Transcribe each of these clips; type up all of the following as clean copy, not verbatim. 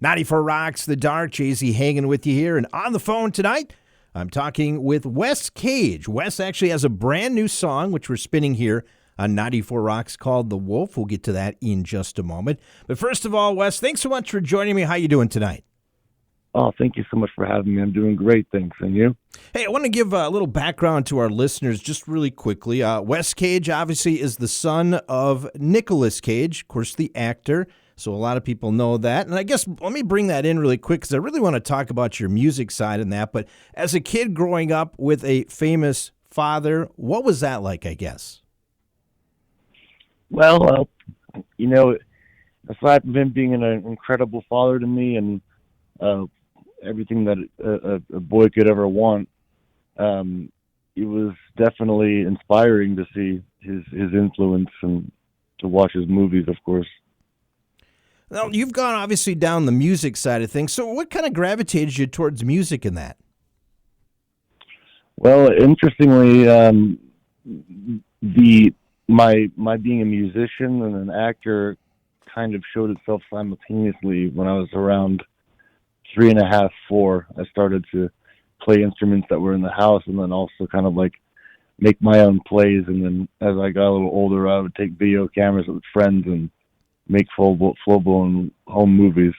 94 Rocks the Dark. Jay-Z hanging with you here. And on the phone tonight, I'm talking with Wes Cage. Wes actually has a brand new song, which we're spinning here on 94 Rocks, called The Wolf. We'll get to that in just a moment. But first of all, Wes, thanks so much for joining me. How you doing tonight? Oh, thank you so much for having me. I'm doing great, thanks. And you? Hey, I want to give a little background to our listeners just really quickly. Wes Cage, obviously, is the son of Nicolas Cage, of course, the actor. So a lot of people know that. And I guess let me bring that in really quick because I really want to talk about your music side in that. But as a kid growing up with a famous father, what was that like, I guess? Well, aside from him being an incredible father to me and everything that a boy could ever want, it was definitely inspiring to see his influence and to watch his movies, of course. Now, you've gone obviously down the music side of things. So what kind of gravitated you towards music in that? Well, interestingly, my being a musician and an actor kind of showed itself simultaneously when I was around 3.5, 4. I started to play instruments that were in the house and then also kind of like make my own plays. And then as I got a little older, I would take video cameras with friends and make full-blown home movies.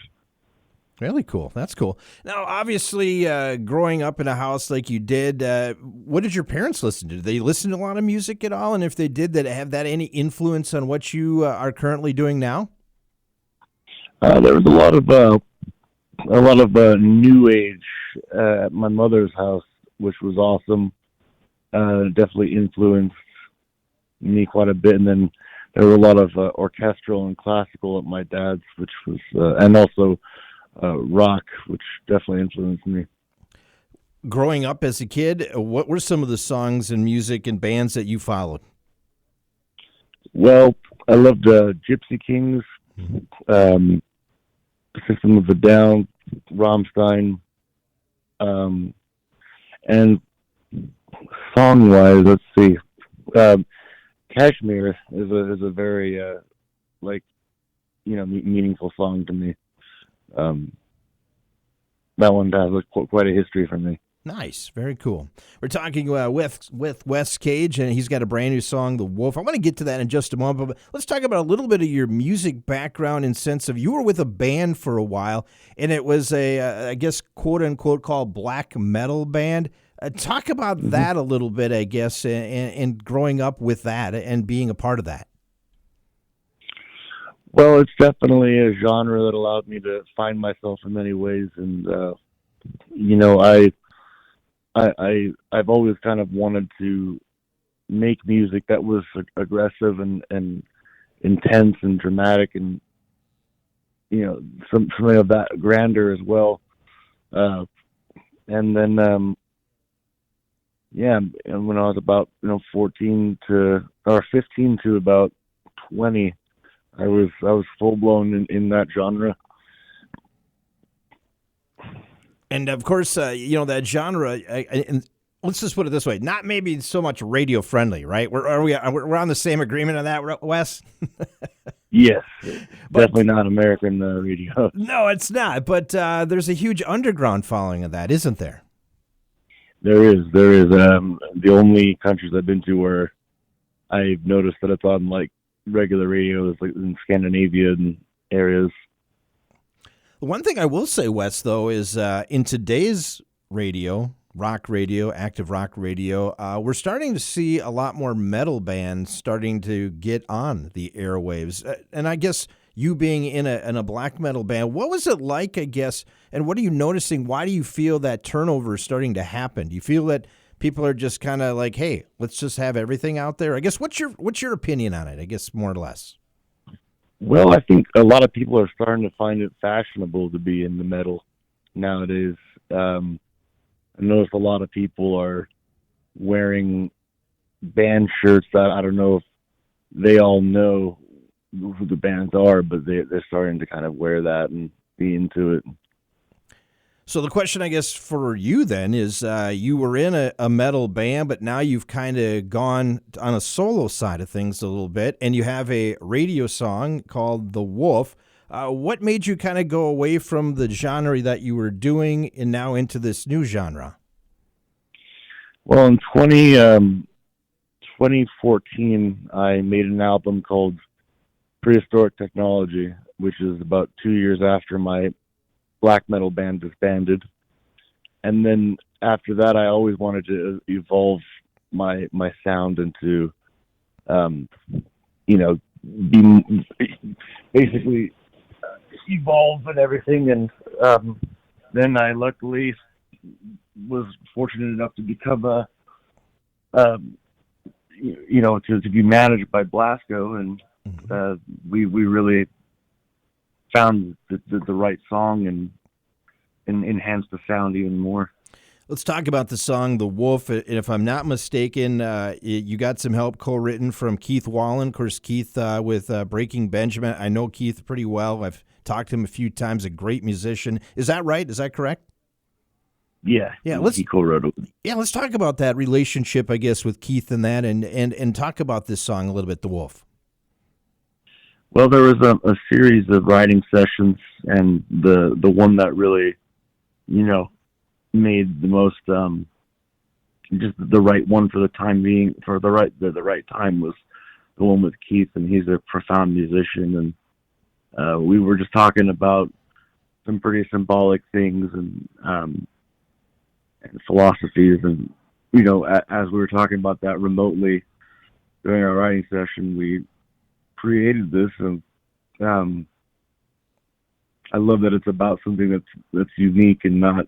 Really cool. That's cool. Now, obviously, growing up in a house like you did, what did your parents listen to? Did they listen to a lot of music at all? And if they did, have that any influence on what you are currently doing now? There was a lot of new age at my mother's house, which was awesome. Definitely influenced me quite a bit. And then there were a lot of orchestral and classical at my dad's, which was, and also rock, which definitely influenced me. Growing up as a kid, what were some of the songs and music and bands that you followed? Well, I loved Gypsy Kings, System of a Down, Rammstein, and song-wise, let's see. Kashmir is a very meaningful song to me. That one has quite a history for me. Nice, very cool. We're talking with Wes Cage, and he's got a brand new song, "The Wolf." I want to get to that in just a moment, but let's talk about a little bit of your music background in sense of you were with a band for a while, and it was I guess, quote unquote, called black metal band. Talk about that a little bit, I guess, and growing up with that and being a part of that. Well, it's definitely a genre that allowed me to find myself in many ways, and I've always kind of wanted to make music that was aggressive and intense and dramatic, and something of that grandeur as well. And then and when I was about 15 to about 20, I was full blown in that genre. And of course, that genre. And let's just put it this way: not maybe so much radio friendly, right? We're on the same agreement on that, Wes? Yes, definitely not American radio. No, it's not. But there's a huge underground following of that, isn't there? There is. The only countries I've been to where I've noticed that it's on like regular radio is like in Scandinavian areas. One thing I will say, Wes, though, is in today's radio, rock radio, active rock radio, we're starting to see a lot more metal bands starting to get on the airwaves. And I guess you being in a black metal band, what was it like, I guess, and what are you noticing? Why do you feel that turnover is starting to happen? Do you feel that people are just kind of like, hey, let's just have everything out there? I guess what's your opinion on it, I guess, more or less? Well, I think a lot of people are starting to find it fashionable to be in the metal nowadays. I noticed a lot of people are wearing band shirts that I don't know if they all know who the bands are, but they're starting to kind of wear that and be into it. So the question, I guess, for you then is you were in a metal band, but now you've kind of gone on a solo side of things a little bit, and you have a radio song called The Wolf. What made you kind of go away from the genre that you were doing and now into this new genre? Well, in 2014, I made an album called Prehistoric Technology, which is about 2 years after my black metal band disbanded. And then after that, I always wanted to evolve my sound into, you know, be basically evolve and everything. And then I luckily was fortunate enough to become to be managed by Blasco, and we really found the right song and enhanced the sound even more. Let's talk about the song "The Wolf." And if I'm not mistaken, you got some help co-written from Keith Wallen. Of course, Keith with Breaking Benjamin. I know Keith pretty well. I've talked to him a few times. A great musician. Is that right? Is that correct? Yeah. He co-wrote it. Yeah, let's talk about that relationship, I guess, with Keith and that, and talk about this song a little bit, "The Wolf." Well, there was a series of writing sessions, and the one that really, made the most, just the right one for the time being, for the right time, was the one with Keith, and he's a profound musician, and we were just talking about some pretty symbolic things and philosophies, and as we were talking about that remotely during our writing session, we created this, and I love that it's about something that's unique and not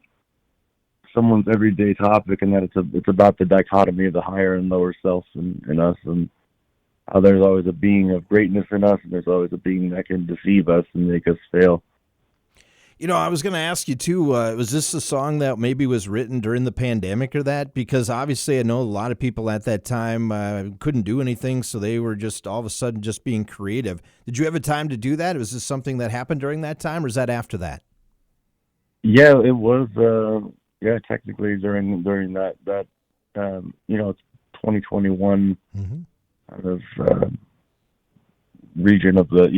someone's everyday topic, and that it's about the dichotomy of the higher and lower self in us, and how there's always a being of greatness in us, and there's always a being that can deceive us and make us fail. I was going to ask you, too, was this a song that maybe was written during the pandemic or that? Because obviously I know a lot of people at that time couldn't do anything, so they were just all of a sudden just being creative. Did you have a time to do that? Was this something that happened during that time, or is that after that? Yeah, it was, technically during that it's 2021 kind of region of the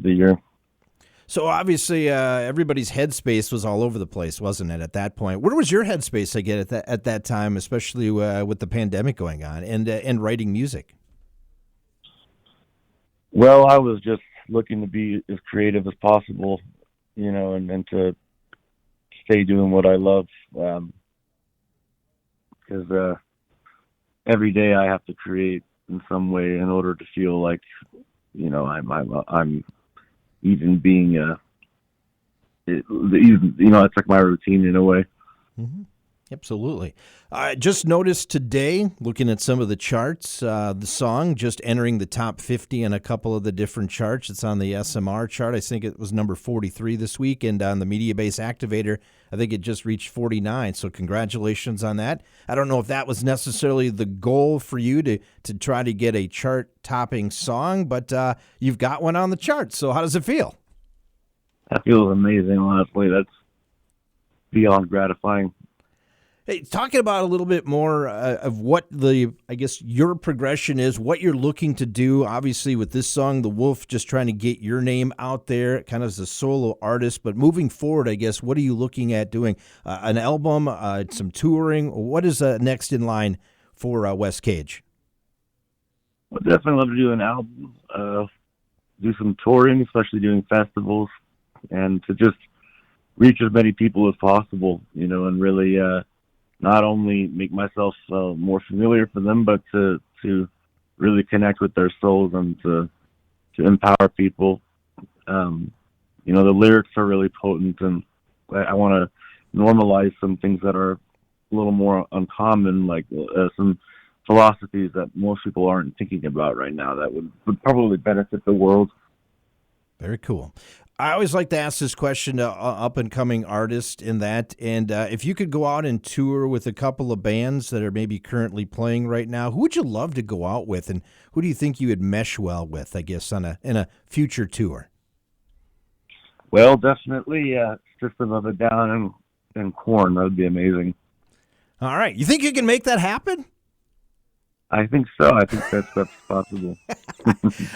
year. So obviously, everybody's headspace was all over the place, wasn't it? At that point, where was your headspace? I get at that time, especially with the pandemic going on and writing music. Well, I was just looking to be as creative as possible, and to stay doing what I love, because every day I have to create in some way in order to feel like, I'm even being it's like my routine in a way. Mm-hmm. Absolutely. I just noticed today, looking at some of the charts, the song just entering the top 50 in a couple of the different charts. It's on the SMR chart. I think it was number 43 this week, and on the Media Base Activator, I think it just reached 49. So congratulations on that. I don't know if that was necessarily the goal for you to try to get a chart-topping song, but you've got one on the chart. So how does it feel? That feels amazing, honestly. That's beyond gratifying. Hey, talking about a little bit more of what your progression is, what you're looking to do, obviously with this song, The Wolf, just trying to get your name out there kind of as a solo artist, but moving forward, I guess, what are you looking at doing? An album, some touring? What is next in line for Wes Cage? I'd definitely love to do an album, do some touring, especially doing festivals, and to just reach as many people as possible, and really not only make myself more familiar for them, but to really connect with their souls and to empower people. The lyrics are really potent, and I want to normalize some things that are a little more uncommon, like some philosophies that most people aren't thinking about right now that would probably benefit the world. Very cool. I always like to ask this question to up-and-coming artists and if you could go out and tour with a couple of bands that are maybe currently playing right now, who would you love to go out with, and who do you think you would mesh well with, I guess, in a future tour? Well, definitely System of a Down and Korn. That would be amazing. All right. You think you can make that happen? I think so. I think that's possible.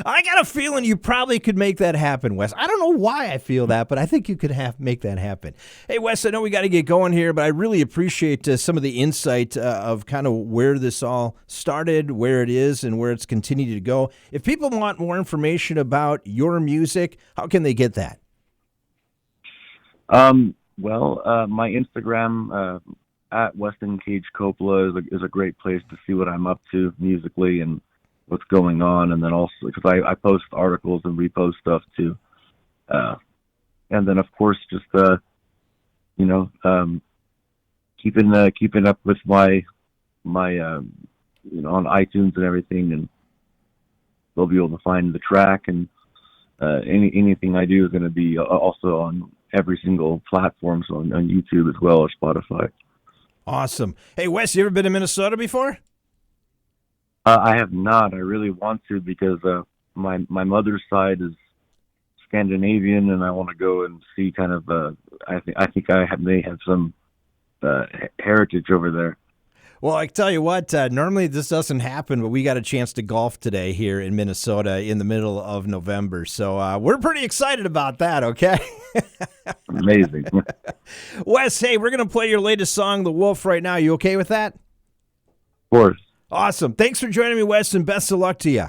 I got a feeling you probably could make that happen, Wes. I don't know why I feel that, but I think you could make that happen. Hey, Wes, I know we got to get going here, but I really appreciate some of the insight of kind of where this all started, where it is, and where it's continued to go. If people want more information about your music, how can they get that? My Instagram at Weston Cage Coppola is a great place to see what I'm up to musically and what's going on, and then also because I post articles and repost stuff too, and then of course just you know keeping up with my on iTunes and everything, and they'll be able to find the track, and anything I do is going to be also on every single platform, so on YouTube as well as Spotify. Awesome. Hey, Wes, you ever been to Minnesota before? I have not. I really want to because my mother's side is Scandinavian, and I want to go and see kind of. I think may have some heritage over there. Well, I tell you what, normally this doesn't happen, but we got a chance to golf today here in Minnesota in the middle of November. So we're pretty excited about that, okay? Amazing. Wes, hey, we're going to play your latest song, The Wolf, right now. You okay with that? Of course. Awesome. Thanks for joining me, Wes, and best of luck to you.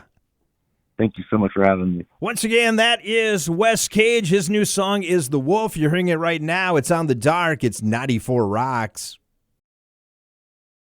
Thank you so much for having me. Once again, that is Wes Cage. His new song is The Wolf. You're hearing it right now. It's on The Dark. It's 94 Rocks.